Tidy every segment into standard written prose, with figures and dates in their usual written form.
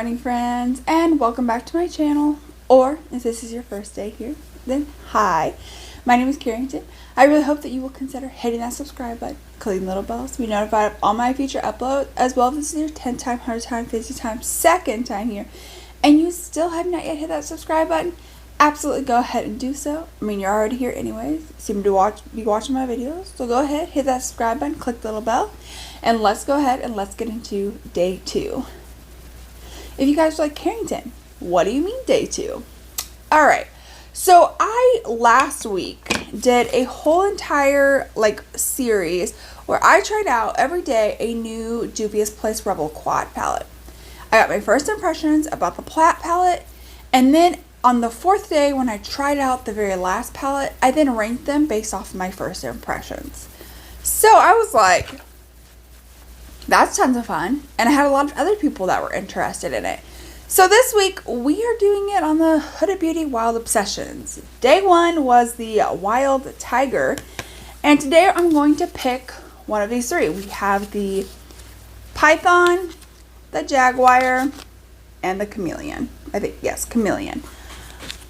morning, friends, and welcome back to my channel. Or if this is your first day here, then hi. My name is Carrington. I really hope that you will consider hitting that subscribe button, clicking the little bell to be notified of all my future uploads, as well as this is your 10 time, 100 time, 50 time, second time here, and you still have not yet hit that subscribe button, absolutely go ahead and do so. I mean, you're already here anyways. You seem to be watching my videos, so go ahead, hit that subscribe button, click the little bell, and let's go ahead and let's get into day 2. If you guys are like, Carrington, what do you mean day 2? Alright, so I last week did a whole entire series where I tried out every day a new Dubious Place Rebel Quad palette. I got my first impressions about the Plat palette, and then on the 4th day when I tried out the very last palette, I then ranked them based off of my first impressions. So I was like, that's tons of fun, and I had a lot of other people that were interested in it. So this week we are doing it on the Huda Beauty Wild Obsessions. Day 1 was the Wild Tiger, and today I'm going to pick one of these 3. We have the Python, the Jaguar, and the Chameleon. I think, yes, Chameleon.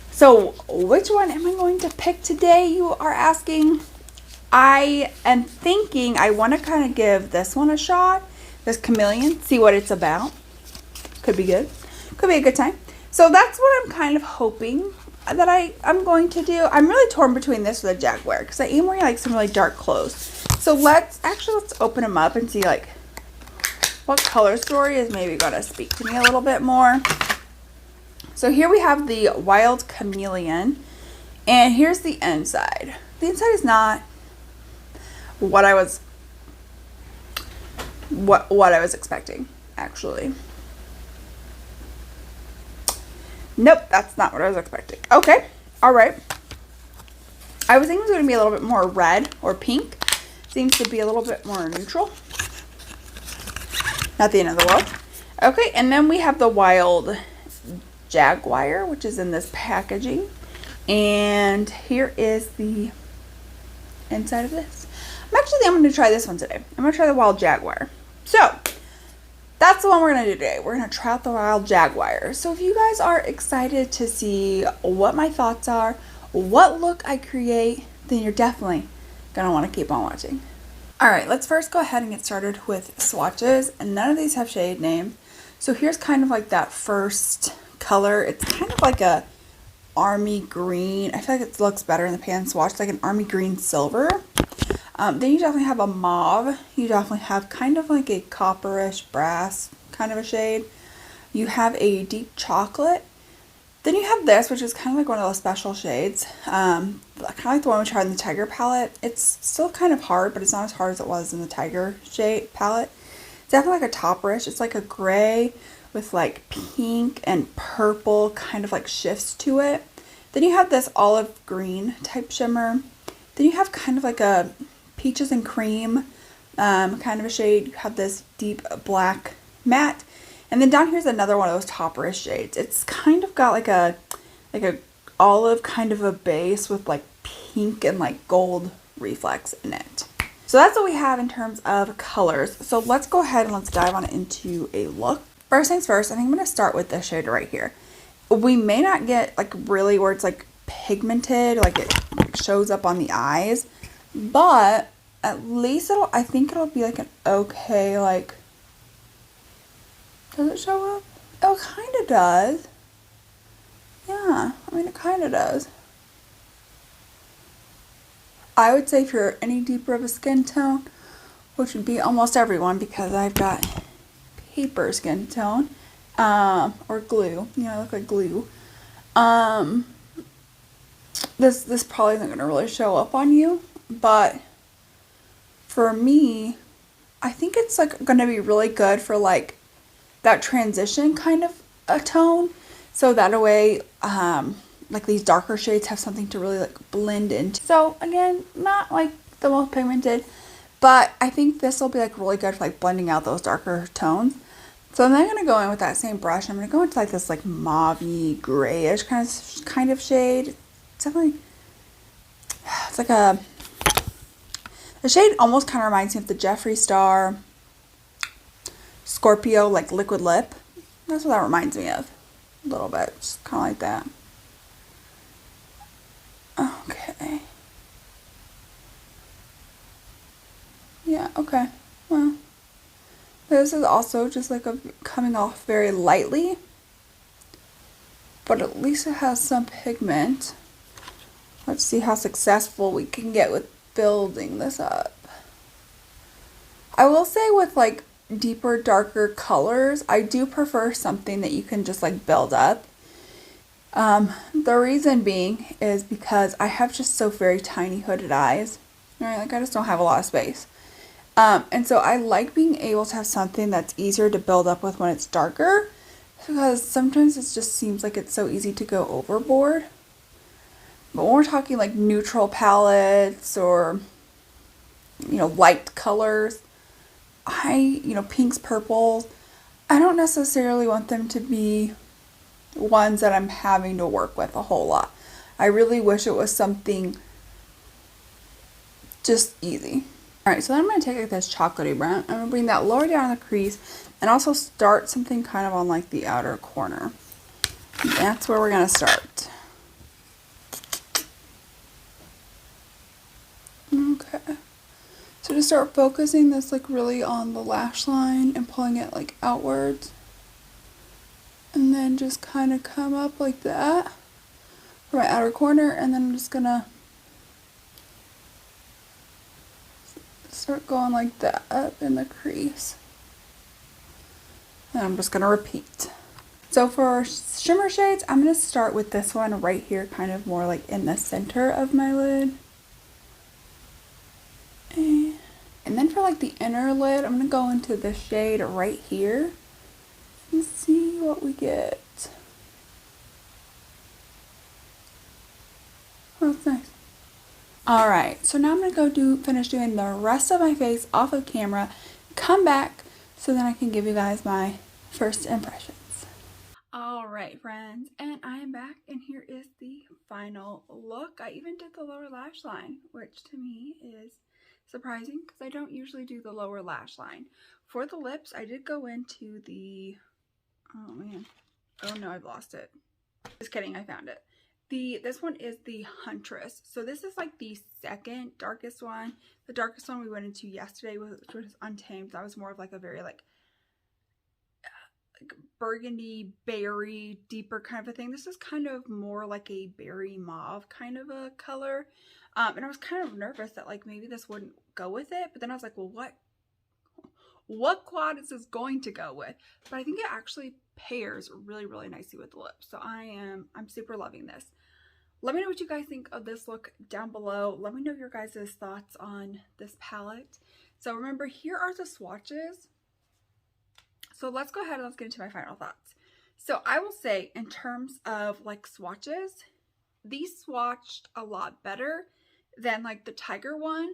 So which one am I going to pick today, you are asking? I am thinking I want to kind of give this one a shot, this Chameleon, see what it's about. Could be good. Could be a good time. So that's what I'm kind of hoping that I'm going to do. I'm really torn between this or the Jaguar because I am wearing some really dark clothes. So let's open them up and see what color story is maybe going to speak to me a little bit more. So here we have the Wild Chameleon, and here's the inside. The inside is not what I was expecting, actually. Nope, that's not what I was expecting. Okay, all right. I was thinking it was going to be a little bit more red or pink. Seems to be a little bit more neutral. Not the end of the world. Okay, and then we have the Wild Jaguar, which is in this packaging. And here is the inside of this. I'm going to try this one today. I'm going to try the Wild Jaguar. So, that's the one we're going to do today. We're going to try out the Wild Jaguar. So, if you guys are excited to see what my thoughts are, what look I create, then you're definitely going to want to keep on watching. Alright, let's first go ahead and get started with swatches. And none of these have shade names. So, here's kind of like that first color. It's kind of like a army green. I feel like it looks better in the pan swatch, like an army green silver. Then you definitely have a mauve. You definitely have kind of like a copperish brass kind of a shade. You have a deep chocolate. Then you have this, which is kind of like one of those special shades. Kind of like the one we tried in the Tiger palette. It's still kind of hard, but it's not as hard as it was in the Tiger shade palette. It's definitely like a topperish. It's like a gray with like pink and purple kind of like shifts to it. Then you have this olive green type shimmer. Then you have kind of like a peaches and cream kind of a shade. You have this deep black matte, and then down here's another one of those topperish shades. It's kind of got like a olive kind of a base with like pink and like gold reflex in it. So that's what we have in terms of colors. So let's go ahead and let's dive on into a look. First things first, I think I'm going to start with this shade right here. We may not get really where it's pigmented, it shows up on the eyes, but at least I think it'll be an okay, does it show up? Oh, it kind of does. Yeah, I mean, it kind of does. I would say if you're any deeper of a skin tone, which would be almost everyone because I've got paper skin tone, or glue, I look like glue. This probably isn't going to really show up on you, but for me, I think it's going to be really good for that transition kind of a tone. So that way, these darker shades have something to really blend into. So again, not the most pigmented, but I think this will be really good for blending out those darker tones. So I'm then going to go in with that same brush. I'm going to go into this mauve-y, grayish kind of shade. It's definitely, it's the shade almost kind of reminds me of the Jeffree Star Scorpio liquid lip. That's what that reminds me of. A little bit. Just kind of like that. Okay. Yeah, okay. Well, this is also just like coming off very lightly. But at least it has some pigment. Let's see how successful we can get with building this up. I will say with like deeper, darker colors, I do prefer something that you can just like build up. The reason being is because I have just so very tiny hooded eyes. Right? Like I just don't have a lot of space. And so I like being able to have something that's easier to build up with when it's darker, because sometimes it just seems like it's so easy to go overboard. But when we're talking like neutral palettes or, you know, light colors, pinks, purples, I don't necessarily want them to be ones that I'm having to work with a whole lot. I really wish it was something just easy. Alright, so then I'm going to take like this chocolatey brown. I'm going to bring that lower down the crease and also start something kind of on like the outer corner. That's where we're going to start. Okay. So just start focusing this like really on the lash line and pulling it like outwards. And then just kind of come up like that for my outer corner, and then I'm just going to start going like that up in the crease. And I'm just going to repeat. So for shimmer shades, I'm going to start with this one right here, kind of more like in the center of my lid. And then for like the inner lid, I'm going to go into this shade right here and see what we get. Oh, that's nice. Alright, so now I'm going to go finish doing the rest of my face off of camera, come back, so then I can give you guys my first impressions. Alright friends, and I am back, and here is the final look. I even did the lower lash line, which to me is surprising because I don't usually do the lower lash line. For the lips, I did go into the, oh man, oh no, I've lost it. Just kidding, I found it. This one is the Huntress. So this is like the second darkest one. The darkest one we went into yesterday was Untamed. That was more of like a very like burgundy, berry, deeper kind of a thing. This is kind of more like a berry mauve kind of a color. And I was kind of nervous that like maybe this wouldn't go with it. But then I was like, well, what quad is this going to go with? But I think it actually pairs really, really nicely with the lips. So I'm super loving this. Let me know what you guys think of this look down below. Let me know your guys' thoughts on this palette. So remember, here are the swatches. So let's go ahead and let's get into my final thoughts. So I will say, in terms of like swatches, these swatched a lot better than like the Tiger one.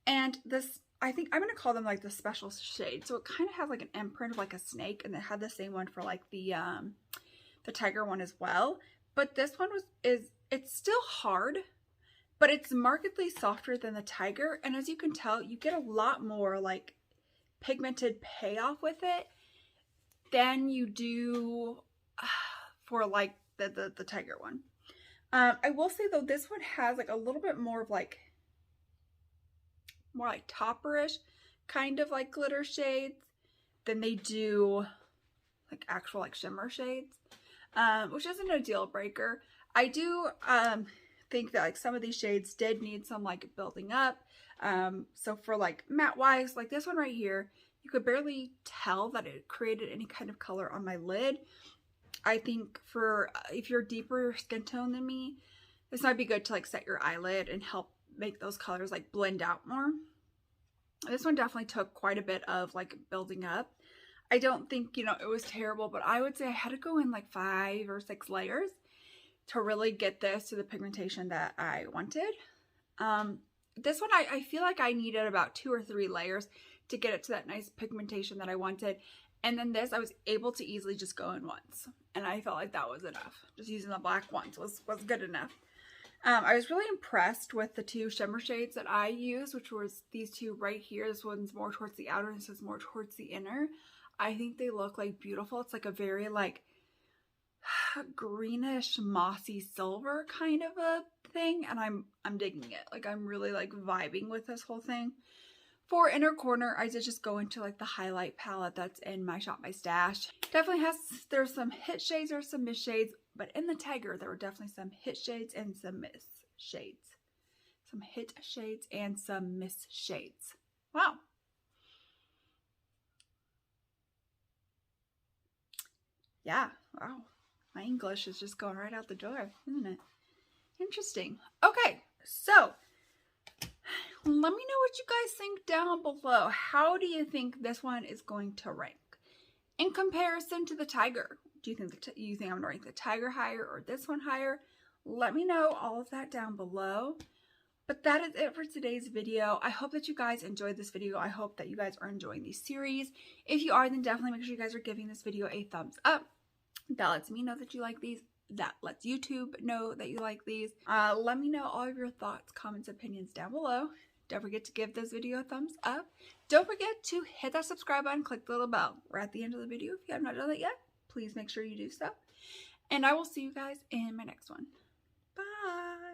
And this, I think I'm going to call them like the special shade. So it kind of has like an imprint of like a snake, and it had the same one for like the Tiger one as well. But this one it's still hard, but it's markedly softer than the Tiger. And as you can tell, you get a lot more like pigmented payoff with it than you do for like the Tiger one. I will say though, this one has like a little bit more of like, more like topperish kind of like glitter shades than they do like actual like shimmer shades, which isn't a deal breaker. I do think that like some of these shades did need some like building up. So for like matte wise, like this one right here, you could barely tell that it created any kind of color on my lid. I think for if you're deeper skin tone than me, this might be good to like set your eyelid and help make those colors like blend out more. This one definitely took quite a bit of like building up. I don't think, you know, it was terrible, but I would say I had to go in like 5 or 6 layers to really get this to the pigmentation that I wanted. This one, I feel like I needed about 2 or 3 layers to get it to that nice pigmentation that I wanted. And then this, I was able to easily just go in once. And I felt like that was enough. Just using the black once was good enough. I was really impressed with the 2 shimmer shades that I used, which was these 2 right here. This one's more towards the outer, and this is more towards the inner. I think they look like beautiful. It's like a very like greenish mossy silver kind of a thing, and I'm digging it. Like I'm really like vibing with this whole thing. For inner corner, I did just go into like the highlight palette that's in my Shop My Stash. Definitely there's some hit shades or some miss shades, but in the Tiger there were definitely some hit shades and some miss shades. Some hit shades and some miss shades. Wow. Yeah, wow. My English is just going right out the door, isn't it? Interesting. Okay, so let me know what you guys think down below. How do you think this one is going to rank in comparison to the Tiger? Do you think I'm going to rank the Tiger higher or this one higher? Let me know all of that down below. But that is it for today's video. I hope that you guys enjoyed this video. I hope that you guys are enjoying these series. If you are, then definitely make sure you guys are giving this video a thumbs up. That lets me know that you like these. That lets YouTube know that you like these. Let me know all of your thoughts, comments, opinions down below. Don't forget to give this video a thumbs up. Don't forget to hit that subscribe button, click the little bell. We're at the end of the video. If you have not done that yet, please make sure you do so. And I will see you guys in my next one.